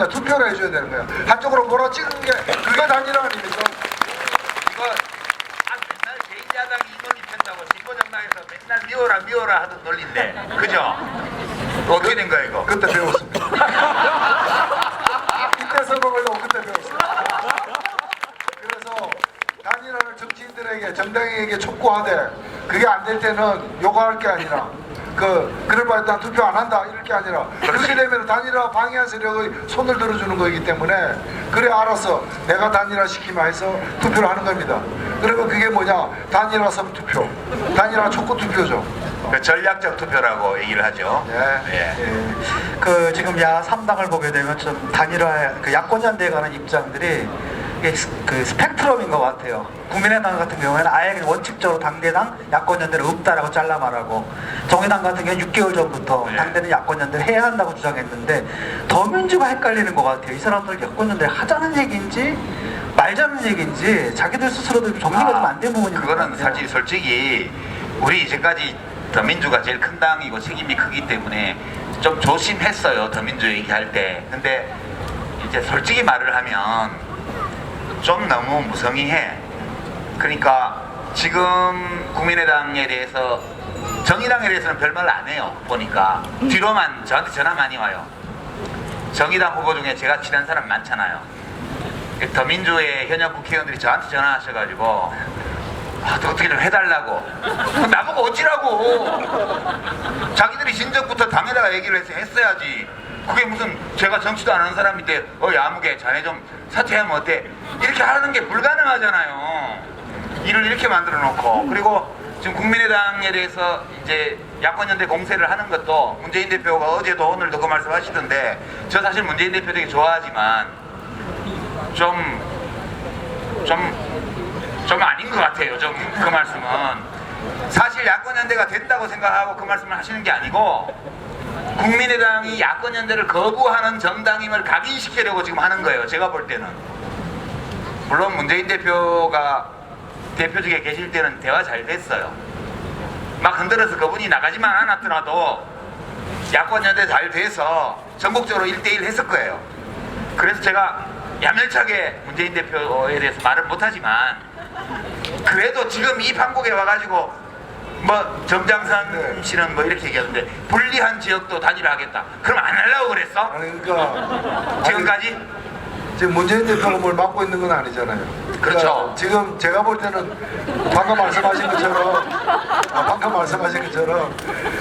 투표를 해줘야 되는 거야. 한쪽으로 몰아찍은 게 그게 단일화 아닙니까? 이거 맨날 제2야당이 이론이 된다고 진보정당에서 맨날 미워라 하던 논리인데 그죠? 어떻게 된 거야 이거? 그때 배웠습니다. 이때 써먹으려고 그때 배웠습니다. 그래서 단일화를 정치인들에게 정당에게 촉구하되 그게 안 될 때는 요구할 게 아니라 그럴 바에 난 투표 안 한다 이럴 게 아니라 그렇게 되면 단일화 방해한 세력의 손을 들어주는 거이기 때문에 그래 알았어 내가 단일화 시키면 해서 투표를 하는 겁니다. 그러면 그게 뭐냐 단일화 성투표 단일화 촉구 투표죠. 그 전략적 투표라고 얘기를 하죠. 예. 그 지금 야3당을 보게 되면 좀 단일화 그 야권연대에 관한 입장들이 이게 그 스펙트럼인 것 같아요. 국민의당 같은 경우에는 아예 그냥 원칙적으로 당대당 야권연대를 없다라고 잘라 말하고 정의당 같은 경우는 6개월 전부터 당대는 야권연대를 해야 한다고 주장했는데 더민주가 헷갈리는 것 같아요. 이 사람들 야권연대를 하자는 얘기인지 말자는 얘기인지 자기들 스스로도 정리가 좀 안 된 부분이 있는 것 그거는 같아요. 사실 솔직히 우리 이제까지 더민주가 제일 큰 당이고 책임이 크기 때문에 좀 조심했어요. 더민주 얘기할 때. 근데 이제 솔직히 말을 하면 좀 너무 무성의해. 그러니까 지금 국민의당에 대해서 정의당에 대해서는 별말 안 해요. 보니까 뒤로만 저한테 전화 많이 와요. 정의당 후보 중에 제가 친한 사람 많잖아요. 더민주의 현역 국회의원들이 저한테 전화하셔가지고 어떻게 좀 해달라고. 나보고 어찌라고. 자기들이 진작부터 당에다가 얘기를 했어야지. 그게 무슨 제가 정치도 안 하는 사람인데 야무개 자네 좀 사퇴하면 어때? 이렇게 하는 게 불가능하잖아요. 일을 이렇게 만들어 놓고. 그리고 지금 국민의당에 대해서 이제 야권연대 공세를 하는 것도 문재인 대표가 어제도 오늘도 그 말씀하시던데 저 사실 문재인 대표 되게 좋아하지만 좀 아닌 것 같아요. 좀 그 말씀은 사실 야권연대가 됐다고 생각하고 그 말씀을 하시는 게 아니고 국민의당이 야권연대를 거부하는 정당임을 각인시키려고 지금 하는 거예요. 제가 볼 때는. 물론 문재인 대표가 대표직에 계실 때는 대화 잘 됐어요. 막 흔들어서 그분이 나가지만 않았더라도 야권연대 잘 돼서 전국적으로 1대1 했을 거예요. 그래서 제가 야멸차게 문재인 대표에 대해서 말을 못하지만 그래도 지금 이 판국에 와가지고 뭐 정장산 씨는 뭐 이렇게 얘기하는데 불리한 지역도 단일화하겠다. 그럼 안 하려고 그랬어? 아니 그러니까 지금까지? 지금 문재인 대표가 뭘 맡고 있는 건 아니잖아요. 그렇죠. 그러니까 지금 제가 볼 때는 방금 말씀하신 것처럼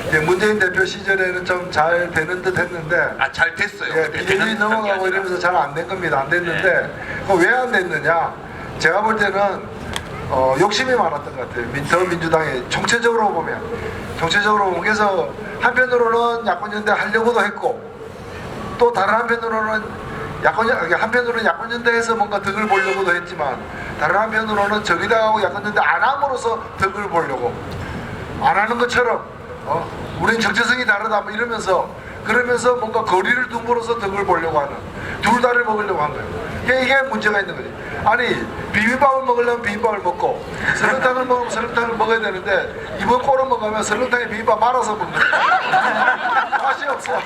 이제 문재인 대표 시절에는 좀 잘 되는 듯 했는데 잘 됐어요. 예, 비밀이 넘어가고 이러면서 잘 안 된 겁니다. 안 됐는데 왜 안 됐느냐? 제가 볼 때는 욕심이 많았던 것 같아요. 더민주당이 정체적으로 보면 그래서 한편으로는 야권연대 하려고도 했고 또 다른 한편으로는 야권연대에서 뭔가 덕을 보려고도 했지만 다른 한편으로는 정의당하고 야권연대 안 함으로써 덕을 보려고 안 하는 것처럼 우린 정체성이 다르다 뭐 이러면서 그러면서 뭔가 거리를 둠으로써 덕을 보려고 하는 둘 다를 먹으려고 한 거예요. 이게 문제가 있는 거지. 아니 비빔밥을 먹으려면 비빔밥을 먹고 설렁탕을 먹으면 설렁탕을 먹어야 되는데 이번 꼴을 먹으면 설렁탕에 비빔밥 말아서 먹는 거야. 맛이 없어.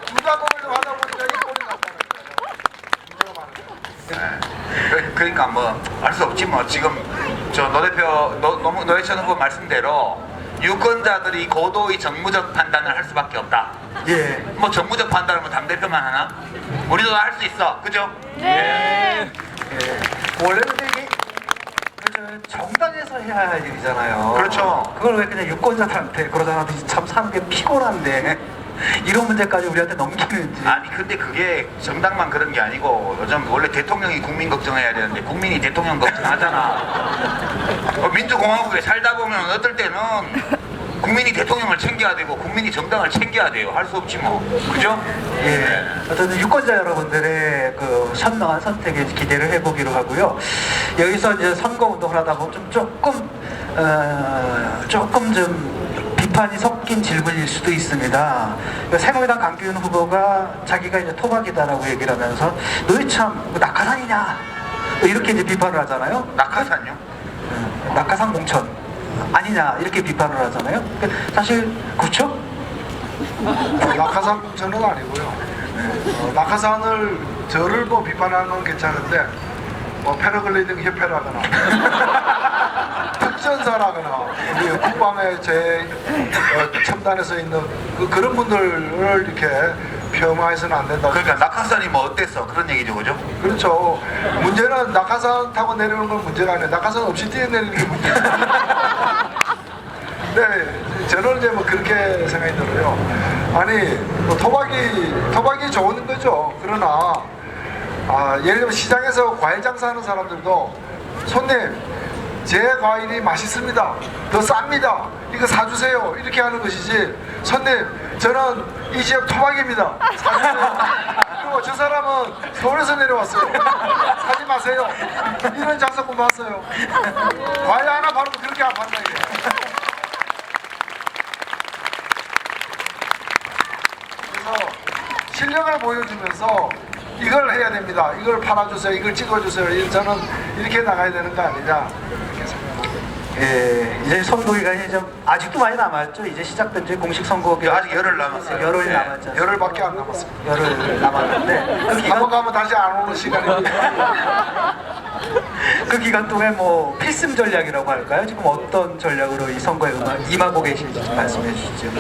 둘 다 먹으려고 하다 보니까 이 꼴이 났다는 거야. 그러니까 뭐 알 수 없지 뭐. 지금 저 노 대표 노회찬 후보 말씀대로 유권자들이 고도의 정무적 판단을 할 수밖에 없다. 예. 뭐 정무적 판단을 뭐 당대표만 하나? 우리도 할 수 있어. 그죠? 예. 원래는 이게 정당에서 해야 할 일이잖아요. 그렇죠. 그걸 왜 그냥 유권자들한테 그러잖아. 참 사는 게 피곤한데 이런 문제까지 우리한테 넘기는지. 아니 근데 그게 정당만 그런 게 아니고 요즘 원래 대통령이 국민 걱정해야 되는데 국민이 대통령 걱정하잖아. 민주공화국에 살다 보면 어떨 때는 국민이 대통령을 챙겨야 되고 국민이 정당을 챙겨야 돼요. 할 수 없지 뭐. 그죠? 예. 어쨌든 유권자 여러분들의 그 현명한 선택에 기대를 해보기로 하고요. 여기서 이제 선거 운동을 하다 보면 조금 좀 비판이 섞인 질문일 수도 있습니다. 새누리당 강기훈 후보가 자기가 이제 토박이다라고 얘기를 하면서 너희 참 낙하산이냐 이렇게 이제 비판을 하잖아요. 낙하산요? 낙하산 공천 아니냐 이렇게 비판을 하잖아요. 사실 그렇죠? 낙하산 공천은 아니고요. 낙하산을 저를 뭐 비판하는 건 괜찮은데 뭐 패러글라이딩 협회라거나 특전사라거나 우리 국방의 제 첨단에서 있는 그런 분들을 이렇게 폄하해서는 안 된다. 그러니까 낙하산이 뭐 어땠어? 그런 얘기죠, 그죠? 그렇죠. 문제는 낙하산 타고 내려오는 건 문제가 아니에요. 낙하산 없이 뛰어내리는 게 문제죠. 네, 저는 이제 뭐 그렇게 생각이 들어요. 아니, 뭐 토박이 좋은 거죠. 그러나, 예를 들면 시장에서 과일 장사하는 사람들도 손님, 제 과일이 맛있습니다. 더 쌉니다. 이거 사주세요. 이렇게 하는 것이지. 손님, 저는 이 지역 토박입니다. 사주세요. 그리고 저 사람은 서울에서 내려왔어요. 사지 마세요. 이런 장사꾼 봤어요. 과일 하나 바르면 그렇게 안 판다 이게. 그래서 실력을 보여주면서 이걸 해야 됩니다. 이걸 팔아주세요. 이걸 찍어주세요. 저는 이렇게 나가야 되는 거 아니냐 이렇게 생각합니다. 예, 이제 선거 기간이 좀 아직도 많이 남았죠. 이제 시작된 지 공식 선거 기간 아직 열흘 남았어요. 열흘 네. 남았죠. 열흘밖에 안 남았습니다. 열흘 남았는데 그 기간 한번 가면 다시 안 오는 시간입니다. 그 기간 동안에 뭐 필승 전략이라고 할까요? 지금 어떤 전략으로 이 선거에 임하고 계실지 좀 말씀해 주시죠.